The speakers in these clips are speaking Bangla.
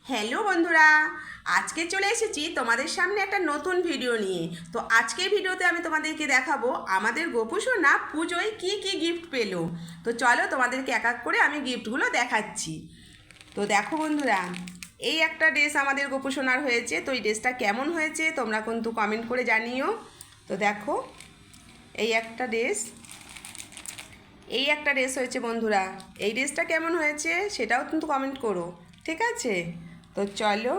হ্যালো বন্ধুরা, আজকে চলে এসেছি তোমাদের সামনে একটা নতুন ভিডিও নিয়ে। তো আজকের ভিডিওতে আমি তোমাদেরকে দেখাবো আমাদের গোপু সোনা পুজোয় কী কী গিফট পেলো। তো চলো তোমাদেরকে এক এক করে আমি গিফটগুলো দেখাচ্ছি। তো দেখো বন্ধুরা, এই একটা ড্রেস আমাদের গোপু সোনার হয়েছে। তো এই ড্রেসটা কেমন হয়েছে তোমরা কিন্তু কমেন্ট করে জানিও। তো দেখো, এই একটা ড্রেস হয়েছে বন্ধুরা। এই ড্রেসটা কেমন হয়েছে সেটাও কিন্তু কমেন্ট করো, ঠিক আছে? তো চলো,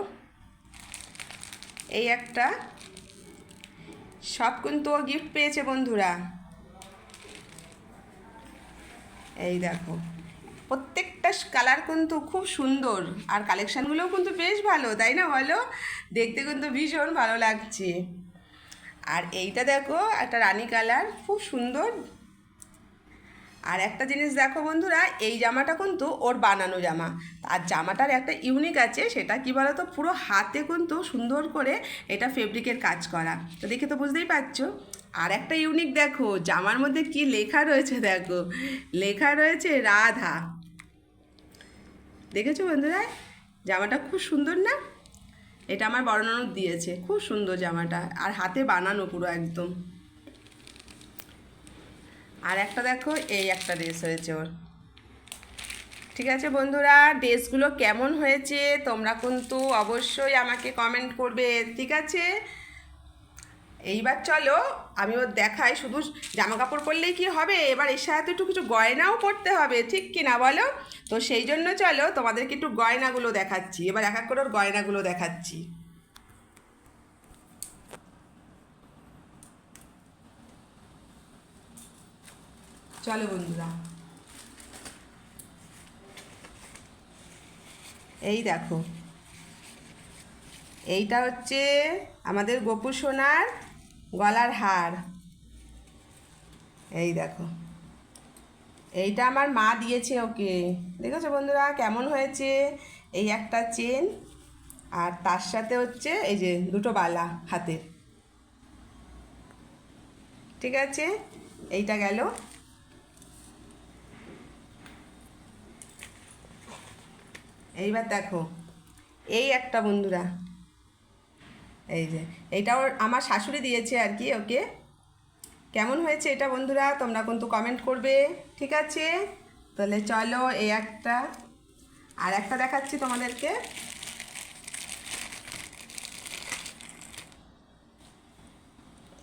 এই একটা, সব কিন্তু ও গিফট পেয়েছে বন্ধুরা। এই দেখো, প্রত্যেকটা কালার কিন্তু খুব সুন্দর, আর কালেকশানগুলোও কিন্তু বেশ ভালো, তাই না বলো? দেখতে কিন্তু ভীষণ ভালো লাগছে। আর এইটা দেখো, একটা রানী কালার, খুব সুন্দর। আর একটা জিনিস দেখো বন্ধুরা, এই জামাটা কিন্তু ওর বানানো জামা। আর জামাটার একটা ইউনিক আছে, সেটা কি বলো তো, পুরো হাতে কিন্তু সুন্দর করে এটা ফেব্রিকের কাজ করা। তো দেখে তো বুঝতেই পারছো। আর একটা ইউনিক দেখো, জামার মধ্যে কি লেখা রয়েছে, দেখো লেখা রয়েছে রাধা। দেখেছো বন্ধুরা, জামাটা খুব সুন্দর না? এটা আমার বড় ননদ দিয়েছে, খুব সুন্দর জামাটা, আর হাতে বানানো পুরো একদম। আর একটা দেখো, এই একটা ড্রেস হয়েছে ওর। ঠিক আছে বন্ধুরা, ড্রেসগুলো কেমন হয়েছে তোমরা কিন্তু অবশ্যই আমাকে কমেন্ট করবে, ঠিক আছে? এইবার চলো আমি ওর দেখাই। শুধু জামা কাপড় পরলেই কি হবে, এবার এর সাথে একটু কিছু গয়নাও পরতে হবে, ঠিক কি না বলো? তো সেই জন্য চলো তোমাদেরকে একটু গয়নাগুলো দেখাচ্ছি। এবার এক এক করে ওর গয়নাগুলো দেখাচ্ছি। চলো বন্ধুরা, এই দেখো, এইটা হচ্ছে আমাদের গোপু সোনার গলার হার। এই দেখো, এইটা আমার মা দিয়েছে ওকে। দেখেছো বন্ধুরা কেমন হয়েছে? এই একটা চেন, আর তার সাথে হচ্ছে এই যে দুটো বালা হাতের। ঠিক আছে, এইটা গেল। এইবার দেখো, এই একটা বন্ধুরা, এই যে এইটা ওর আমার শাশুড়ি দিয়েছে আর কি ওকে। কেমন হয়েছে এটা বন্ধুরা তোমরা কিন্তু কমেন্ট করবে, ঠিক আছে? তাহলে চলো, এই একটা, আর একটা দেখাচ্ছি তোমাদেরকে।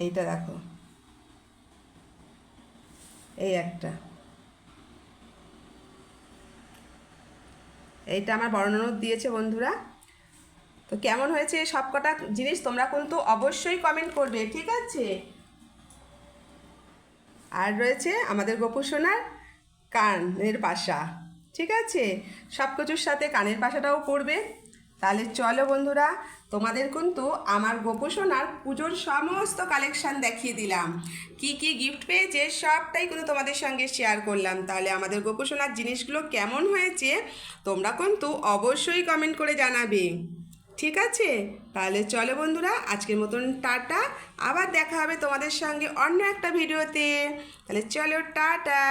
এইটা দেখো, এই একটা, এইটা আমার বড় ননদ দিয়েছে বন্ধুরা। তো কেমন হয়েছে সব কটা জিনিস তোমরা কিন্তু অবশ্যই কমেন্ট করবে, ঠিক আছে? আর রয়েছে আমাদের গোপু সোনার কানের পাশা, ঠিক আছে? সব কিছুর সাথে কানের পাশাটাও পড়বে। তাহলে চলো বন্ধুরা, তোমাদের কিন্তু আমার গোপু সোনার পুজোর সমস্ত কালেকশান দেখিয়ে দিলাম। কি কি গিফট পেয়েছে সবটাই কিন্তু তোমাদের সঙ্গে শেয়ার করলাম। তাহলে আমাদের গোপু সোনার জিনিসগুলো কেমন হয়েছে তোমরা কিন্তু অবশ্যই কমেন্ট করে জানাবে, ঠিক আছে? তাহলে চলো বন্ধুরা, আজকের মতন টাটা। আবার দেখা হবে তোমাদের সঙ্গে অন্য একটা ভিডিওতে। তাহলে চলো, টাটা।